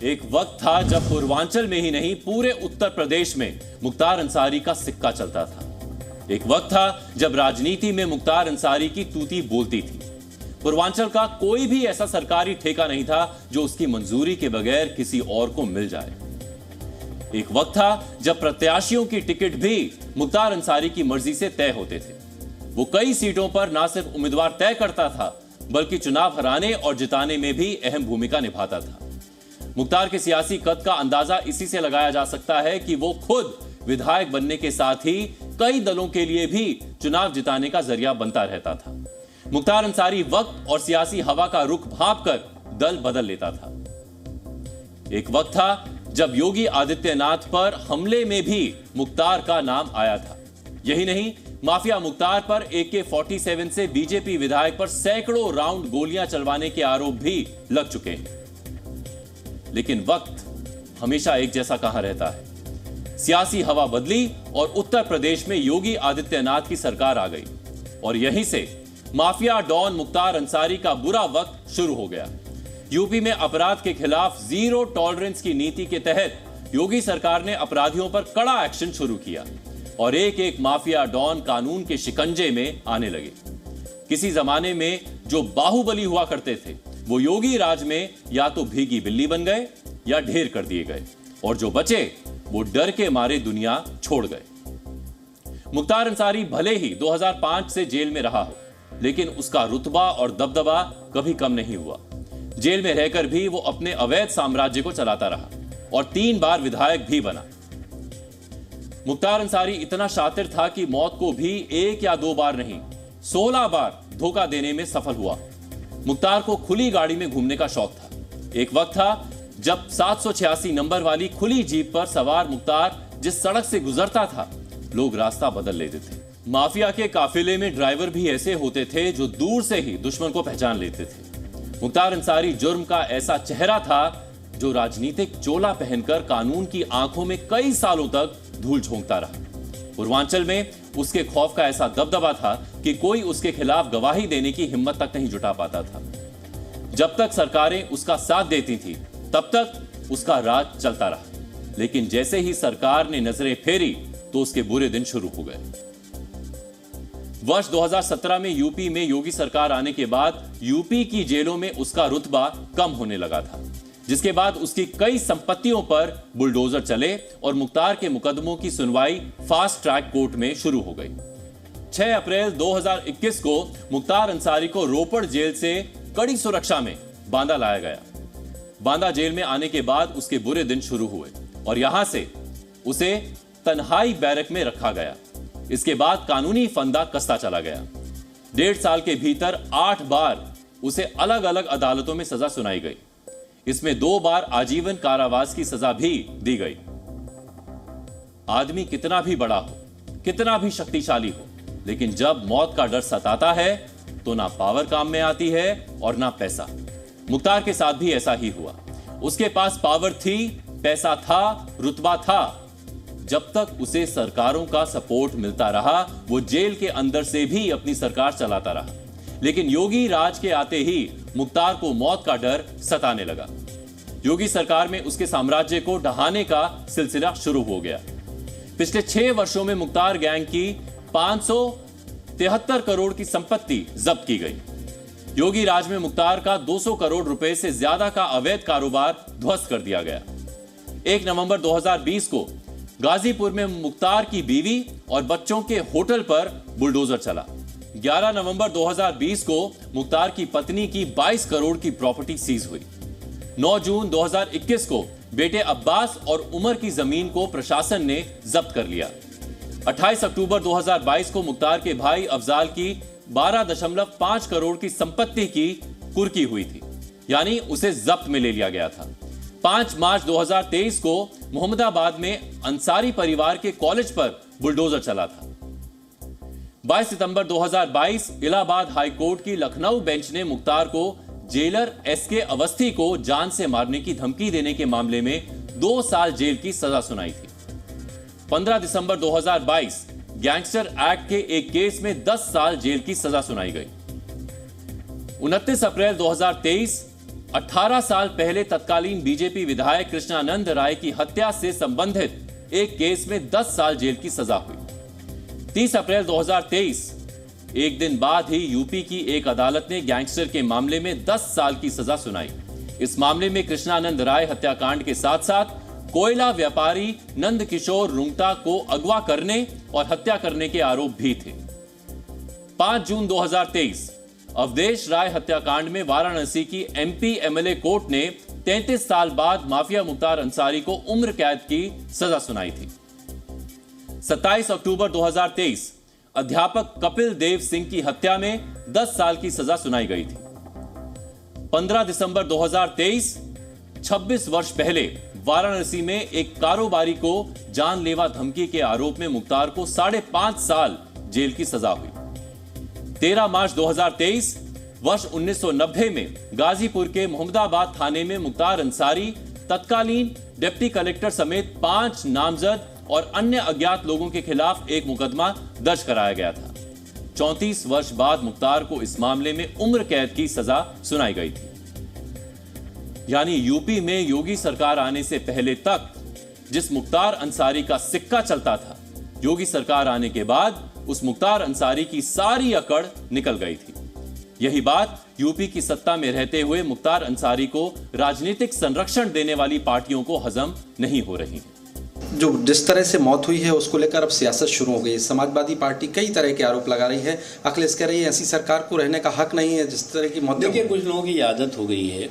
एक वक्त था जब पूर्वांचल में ही नहीं पूरे उत्तर प्रदेश में मुख्तार अंसारी का सिक्का चलता था। एक वक्त था जब राजनीति में मुख्तार अंसारी की तूती बोलती थी। पूर्वांचल का कोई भी ऐसा सरकारी ठेका नहीं था जो उसकी मंजूरी के बगैर किसी और को मिल जाए। एक वक्त था जब प्रत्याशियों की टिकट भी मुख्तार अंसारी की मर्जी से तय होते थे। वो कई सीटों पर ना सिर्फ उम्मीदवार तय करता था बल्कि चुनाव हराने और जिताने में भी अहम भूमिका निभाता था। मुख्तार के सियासी कद का अंदाजा इसी से लगाया जा सकता है कि वो खुद विधायक बनने के साथ ही कई दलों के लिए भी चुनाव जिताने का जरिया बनता रहता था। मुख्तार अंसारी वक्त और सियासी हवा का रुख भांपकर दल बदल लेता था। एक वक्त था जब योगी आदित्यनाथ पर हमले में भी मुख्तार का नाम आया था। यही नहीं, माफिया मुख्तार पर AK-47 से बीजेपी विधायक पर सैकड़ों राउंड गोलियां चलवाने के आरोप भी लग चुके हैं। लेकिन वक्त हमेशा एक जैसा कहां रहता है। सियासी हवा बदली और उत्तर प्रदेश में योगी आदित्यनाथ की सरकार आ गई और यहीं से माफिया डॉन मुख्तार अंसारी का बुरा वक्त शुरू हो गया। यूपी में अपराध के खिलाफ जीरो टॉलरेंस की नीति के तहत योगी सरकार ने अपराधियों पर कड़ा एक्शन शुरू किया और एक एक माफिया डॉन कानून के शिकंजे में आने लगे। किसी जमाने में जो बाहुबली हुआ करते थे वो योगी राज में या तो भीगी बिल्ली बन गए या ढेर कर दिए गए और जो बचे वो डर के मारे दुनिया छोड़ गए। मुख्तार अंसारी भले ही 2005 से जेल में रहा हो, लेकिन उसका रुतबा और दबदबा कभी कम नहीं हुआ। जेल में रहकर भी वो अपने अवैध साम्राज्य को चलाता रहा और 3 बार विधायक भी बना। मुख्तार अंसारी इतना शातिर था कि मौत को भी 1 या 2 बार नहीं 16 बार धोखा देने में सफल हुआ। मुख्तार को खुली गाड़ी में घूमने का शौक था। एक वक्त था जब 786 नंबर वाली खुली जीप पर सवार मुख्तार जिस सड़क से गुजरता था लोग रास्ता बदल लेते थे। माफिया के काफिले में ड्राइवर भी ऐसे होते थे जो दूर से ही दुश्मन को पहचान लेते थे। मुख्तार अंसारी जुर्म का ऐसा चेहरा था जो राजनीतिक चोला पहनकर कानून की आंखों में कई सालों तक धूल झोंकता रहा। पूर्वांचल में उसके खौफ का ऐसा दबदबा था कि कोई उसके खिलाफ गवाही देने की हिम्मत तक नहीं जुटा पाता था। जब तक सरकारें उसका साथ देती थी तब तक उसका राज चलता रहा, लेकिन जैसे ही सरकार ने नजरें फेरी तो उसके बुरे दिन शुरू हो गए। वर्ष 2017 में यूपी में योगी सरकार आने के बाद यूपी की जेलों में उसका रुतबा कम होने लगा था, जिसके बाद उसकी कई संपत्तियों पर बुलडोजर चले और मुख्तार के मुकदमों की सुनवाई फास्ट ट्रैक कोर्ट में शुरू हो गई। 6 अप्रैल 2021 को मुख्तार अंसारी को रोपड़ जेल से कड़ी सुरक्षा में बांदा लाया गया। बांदा जेल में आने के बाद उसके बुरे दिन शुरू हुए और यहां से उसे तन्हाई बैरक में रखा गया। इसके बाद कानूनी फंदा कसता चला गया। 1.5 साल के भीतर 8 बार उसे अलग अलग अदालतों में सजा सुनाई गई। इसमें 2 बार आजीवन कारावास की सजा भी दी गई। आदमी कितना भी बड़ा हो, कितना भी शक्तिशाली हो, लेकिन जब मौत का डर सताता है तो ना पावर काम में आती है और ना पैसा। मुख्तार के साथ भी ऐसा ही हुआ। उसके पास पावर थी, पैसा था, रुतबा था। जब तक उसे सरकारों का सपोर्ट मिलता रहा वो जेल के अंदर से भी अपनी सरकार चलाता रहा। लेकिन योगी राज के आते ही मुख्तार को मौत का डर सताने लगा। योगी सरकार में उसके साम्राज्य को ढहाने का सिलसिला शुरू हो गया। पिछले 6 वर्षों में मुख्तार गैंग की 573 करोड़ की संपत्ति जब्त की गई। योगी राज में मुख्तार का 200 करोड़ रुपए से ज्यादा का अवैध कारोबार ध्वस्त कर दिया गया। 1 नवंबर 2020 को गाजीपुर में मुख्तार की बीवी और बच्चों के होटल पर बुलडोजर चला। 11 नवंबर 2020 को मुख्तार की पत्नी की 22 करोड़ की प्रॉपर्टी सीज हुई। 9 जून 2021 को बेटे अब्बास और उमर की जमीन को प्रशासन ने जब्त कर लिया। 28 अक्टूबर 2022 को मुख्तार के भाई अफजाल की 12.5 करोड़ की संपत्ति की कुर्की हुई थी, यानी उसे जब्त में ले लिया गया था। 5 मार्च 2023 को मोहम्मदाबाद में अंसारी परिवार के कॉलेज पर बुलडोजर चला था। 22 सितंबर 2022 इलाहाबाद हाई कोर्ट की लखनऊ बेंच ने मुख्तार को जेलर SK अवस्थी को जान से मारने की धमकी देने के मामले में 2 साल जेल की सजा सुनाई थी। 15 दिसंबर 2022 गैंगस्टर एक्ट के एक केस में 10 साल जेल की सजा सुनाई गई। 29 अप्रैल 2023 18 साल पहले तत्कालीन बीजेपी विधायक कृष्णानंद राय की हत्या से संबंधित एक केस में 10 साल जेल की सजा हुई। 30 अप्रैल 2023, एक दिन बाद ही यूपी की एक अदालत ने गैंगस्टर के मामले में 10 साल की सजा सुनाई। इस मामले में कृष्णानंद राय हत्याकांड के साथ साथ कोयला व्यापारी नंद किशोर रुंगटा को अगवा करने और हत्या करने के आरोप भी थे। 5 जून 2023, अवधेश राय हत्याकांड में वाराणसी की एमपी एमएलए कोर्ट ने 33 साल बाद माफिया मुख्तार अंसारी को उम्र कैद की सजा सुनाई थी। 27 अक्टूबर 2023, अध्यापक कपिल देव सिंह की हत्या में 10 साल की सजा सुनाई गई थी। 15 दिसंबर 2023, 26 वर्ष पहले वाराणसी में एक कारोबारी को जानलेवा धमकी के आरोप में मुख्तार को 5.5 साल जेल की सजा हुई। 13 मार्च 2023, वर्ष 1990 में गाजीपुर के मोहम्मदाबाद थाने में मुख्तार अंसारी, तत्कालीन डिप्टी कलेक्टर समेत 5 नामजद और अन्य अज्ञात लोगों के खिलाफ एक मुकदमा दर्ज कराया गया था। 34 वर्ष बाद मुख्तार को इस मामले में उम्र कैद की सजा सुनाई गई थी। यानी यूपी में योगी सरकार आने से पहले तक जिस मुख्तार अंसारी का सिक्का चलता था, योगी सरकार आने के बाद उस मुख्तार अंसारी की सारी अकड़ निकल गई थी। यही बात यूपी की सत्ता में रहते हुए मुख्तार अंसारी को राजनीतिक संरक्षण देने वाली पार्टियों को हजम नहीं हो रही है। जो जिस तरह से मौत हुई है उसको लेकर अब सियासत शुरू हो गई। समाजवादी पार्टी कई तरह के आरोप लगा रही है। अखिलेश कह रही है ऐसी सरकार को रहने का हक नहीं है जिस तरह की मौत। देखिए, कुछ लोगों की आदत हो गई है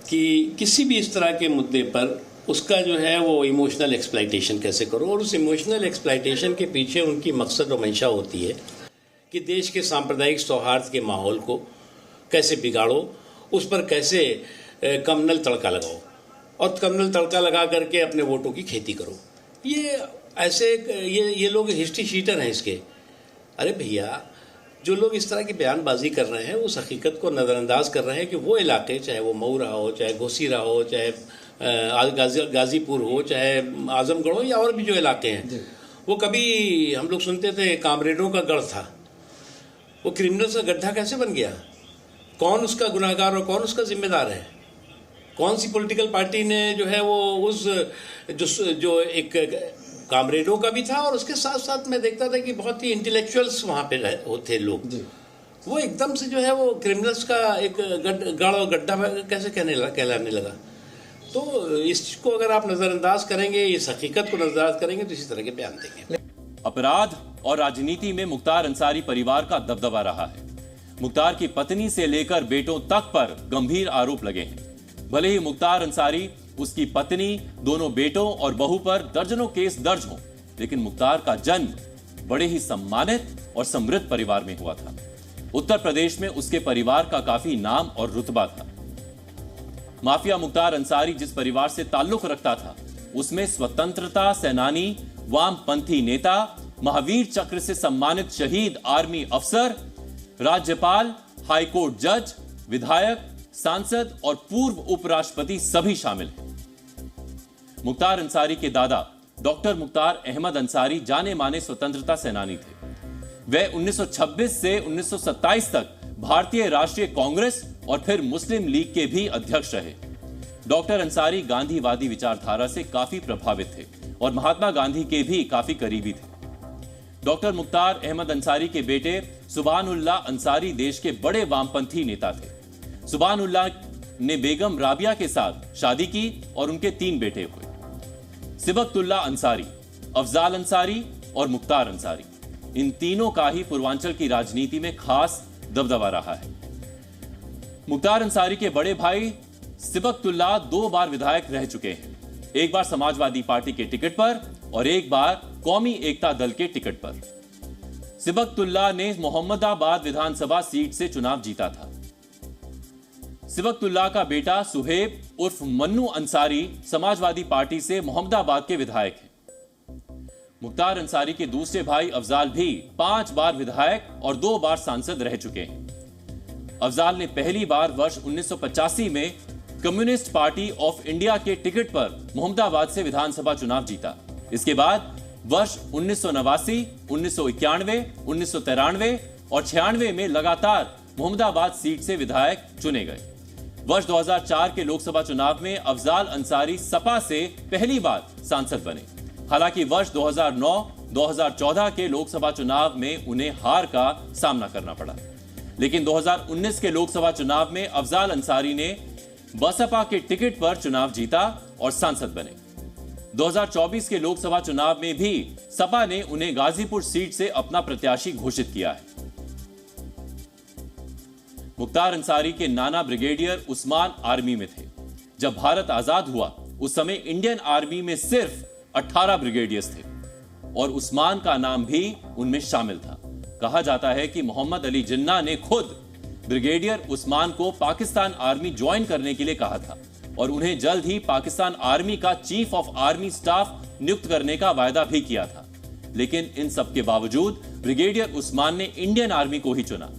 कि किसी भी इस तरह के मुद्दे पर उसका जो है वो इमोशनल एक्सप्लॉयटेशन कैसे करो, और उस इमोशनल एक्सप्लॉयटेशन के पीछे उनकी मकसद और मंशा होती है कि देश के सांप्रदायिक सौहार्द के माहौल को कैसे बिगाड़ो, उस पर कैसे कम्युनल तड़का लगाओ और कम्युनल तड़का लगा करके अपने वोटों की खेती करो। ये ऐसे ये लोग हिस्ट्री शीटर हैं इसके। अरे भैया, जो लोग इस तरह की बयानबाजी कर रहे हैं उस हकीकत को नज़रअंदाज कर रहे हैं कि वो इलाके, चाहे वो मऊ रहा हो, चाहे घोसी रहा हो, चाहे गाजीपुर हो, चाहे आजमगढ़ हो, या और भी जो इलाके हैं, वो कभी हम लोग सुनते थे कामरेडों का गढ़ था। वो क्रिमिनल्स का गड्ढा कैसे बन गया? कौन उसका गुनाहगार और कौन उसका जिम्मेदार है? कौन सी पॉलिटिकल पार्टी ने जो है वो उस जो एक कामरेडों का भी था, और उसके साथ साथ मैं देखता था कि बहुत ही इंटेलेक्चुअल्स वहाँ पे होते लोग, वो एकदम से जो है वो क्रिमिनल्स का एक गढ़ और गड्ढा कैसे कहलाने लगा। तो इसको अगर आप नज़रअंदाज करेंगे, इस हकीकत को नज़रअंदाज करेंगे, तो इसी तरह के बयान देंगे। अपराध और राजनीति में मुख्तार अंसारी परिवार का दबदबा रहा है। मुख्तार की पत्नी से लेकर बेटों तक पर गंभीर आरोप लगे हैं। भले ही मुख्तार अंसारी, उसकी पत्नी, दोनों बेटों और बहू पर दर्जनों केस दर्ज हों, लेकिन मुख्तार का जन्म बड़े ही सम्मानित और समृद्ध परिवार में हुआ था। उत्तर प्रदेश में उसके परिवार का काफी नाम और रुतबा था। माफिया मुख्तार अंसारी जिस परिवार से ताल्लुक रखता था, उसमें स्वतंत्रता सेनानी, वामपंथी नेता, महावीर चक्र से सम्मानित शहीद आर्मी अफसर, राज्यपाल, हाईकोर्ट जज, विधायक, सांसद और पूर्व उपराष्ट्रपति सभी शामिल हैं। मुख्तार अंसारी के दादा डॉक्टर मुख्तार अहमद अंसारी जाने माने स्वतंत्रता सेनानी थे। वे 1926 से 1927 तक भारतीय राष्ट्रीय कांग्रेस और फिर मुस्लिम लीग के भी अध्यक्ष रहे। डॉक्टर अंसारी गांधीवादी विचारधारा से काफी प्रभावित थे और महात्मा गांधी के भी काफी करीबी थे। डॉक्टर मुख्तार अहमद अंसारी के बेटे सुभानुल्लाह अंसारी देश के बड़े वामपंथी नेता थे। सुभानुल्लाह ने बेगम राबिया के साथ शादी की और उनके 3 बेटे हुए, सिबकतुल्लाह अंसारी, अफजाल अंसारी और मुख्तार अंसारी। इन तीनों का ही पूर्वांचल की राजनीति में खास दबदबा रहा है। मुख्तार अंसारी के बड़े भाई सिबकतुल्लाह 2 बार विधायक रह चुके हैं, एक बार समाजवादी पार्टी के टिकट पर और एक बार कौमी एकता दल के टिकट पर। सिबकतुल्लाह ने मोहम्मदाबाद विधानसभा सीट से चुनाव जीता था। सिबकतुल्लाह का बेटा सुहेब उर्फ मन्नू अंसारी समाजवादी पार्टी से मोहम्मदाबाद के विधायक हैं। मुख्तार अंसारी के दूसरे भाई अफजाल भी 5 बार विधायक और 2 बार सांसद रह चुके हैं। अफजाल ने पहली बार वर्ष 1985 में कम्युनिस्ट पार्टी ऑफ इंडिया के टिकट पर मोहम्मदाबाद से विधानसभा चुनाव जीता। इसके बाद वर्ष 1989, 1991, 1993 और 96 में लगातार मोहम्मदाबाद सीट से विधायक चुने गए। वर्ष 2004 के लोकसभा चुनाव में अफजाल अंसारी सपा से पहली बार सांसद बने। हालांकि वर्ष 2009-2014 के लोकसभा चुनाव में उन्हें हार का सामना करना पड़ा, लेकिन 2019 के लोकसभा चुनाव में अफजाल अंसारी ने बसपा के टिकट पर चुनाव जीता और सांसद बने। 2024 के लोकसभा चुनाव में भी सपा ने उन्हें गाजीपुर सीट से अपना प्रत्याशी घोषित किया है। मुख्तार अंसारी के नाना ब्रिगेडियर उस्मान आर्मी में थे। जब भारत आजाद हुआ उस समय इंडियन आर्मी में सिर्फ 18 ब्रिगेडियर्स थे और उस्मान का नाम भी उनमें शामिल था। कहा जाता है कि मोहम्मद अली जिन्ना ने खुद ब्रिगेडियर उस्मान को पाकिस्तान आर्मी ज्वाइन करने के लिए कहा था और उन्हें जल्द ही पाकिस्तान आर्मी का चीफ ऑफ आर्मी स्टाफ नियुक्त करने का वायदा भी किया था। लेकिन इन सब के बावजूद ब्रिगेडियर उस्मान ने इंडियन आर्मी को ही चुना।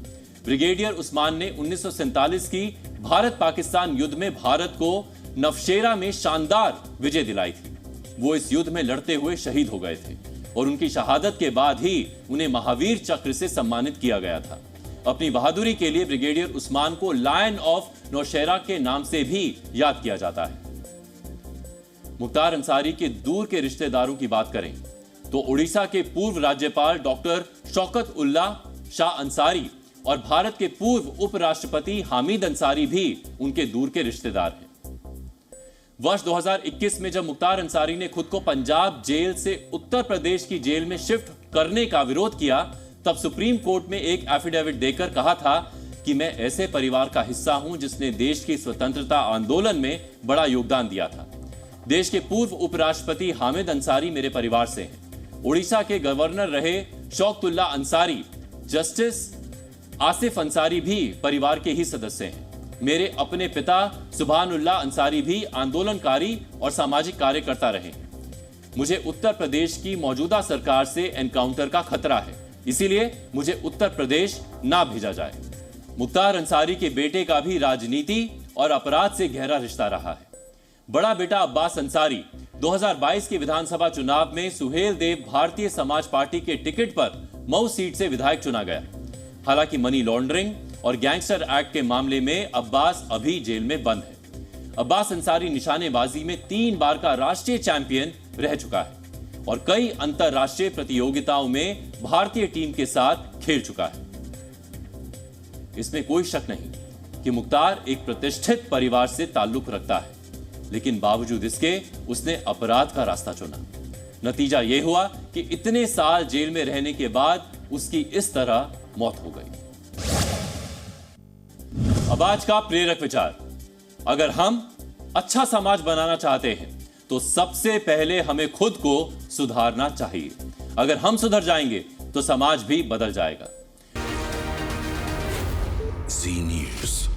ब्रिगेडियर उस्मान ने 1947 की भारत पाकिस्तान युद्ध में भारत को नवशेरा में शानदार विजय दिलाई थी। वो इस युद्ध में लड़ते हुए शहीद हो गए थे और उनकी शहादत के बाद ही उन्हें महावीर चक्र से सम्मानित किया गया था। अपनी बहादुरी के लिए ब्रिगेडियर उस्मान को लायन ऑफ नौशेरा के नाम से भी याद किया जाता है। मुख्तार अंसारी के दूर के रिश्तेदारों की बात करें तो उड़ीसा के पूर्व राज्यपाल डॉक्टर शौकत उल्ला शाह अंसारी और भारत के पूर्व उपराष्ट्रपति हामिद अंसारी भी उनके दूर के रिश्तेदार हैं। वर्ष 2021 में जब मुख्तार अंसारी ने खुद को पंजाब जेल से उत्तर प्रदेश की जेल में शिफ्ट करने का विरोध किया, तब सुप्रीम कोर्ट में एक एफिडेविट देकर कहा था कि मैं ऐसे परिवार का हिस्सा हूं जिसने देश की स्वतंत्रता आंदोलन में बड़ा योगदान दिया था। देश के पूर्व उपराष्ट्रपति हामिद अंसारी मेरे परिवार से हैं। उड़ीसा के गवर्नर रहे शौकतुल्ला अंसारी, जस्टिस आसिफ अंसारी भी परिवार के ही सदस्य हैं। मेरे अपने पिता सुभानुल्लाह अंसारी भी आंदोलनकारी और सामाजिक कार्यकर्ता रहे। मुझे उत्तर प्रदेश की मौजूदा सरकार से एनकाउंटर का खतरा है, इसीलिए मुझे उत्तर प्रदेश ना भेजा जाए। मुख्तार अंसारी के बेटे का भी राजनीति और अपराध से गहरा रिश्ता रहा है। बड़ा बेटा अब्बास अंसारी 2022 के विधानसभा चुनाव में सुहेल देव भारतीय समाज पार्टी के टिकट पर मऊ सीट से विधायक चुना गया। हालांकि मनी लॉन्ड्रिंग और गैंगस्टर एक्ट के मामले में अब्बास अभी जेल में बंद है। अब्बास अंसारी निशानेबाजी में 3 बार का राष्ट्रीय चैंपियन रह चुका है और कई अंतरराष्ट्रीय प्रतियोगिताओं में भारतीय टीम के साथ खेल चुका है। इसमें कोई शक नहीं कि मुख्तार एक प्रतिष्ठित परिवार से ताल्लुक रखता है, लेकिन बावजूद इसके उसने अपराध का रास्ता चुना। नतीजा यह हुआ कि इतने साल जेल में रहने के बाद उसकी इस तरह मौत हो गई। अब आज का प्रेरक विचार, अगर हम अच्छा समाज बनाना चाहते हैं तो सबसे पहले हमें खुद को सुधारना चाहिए। अगर हम सुधर जाएंगे तो समाज भी बदल जाएगा। जी न्यूज़।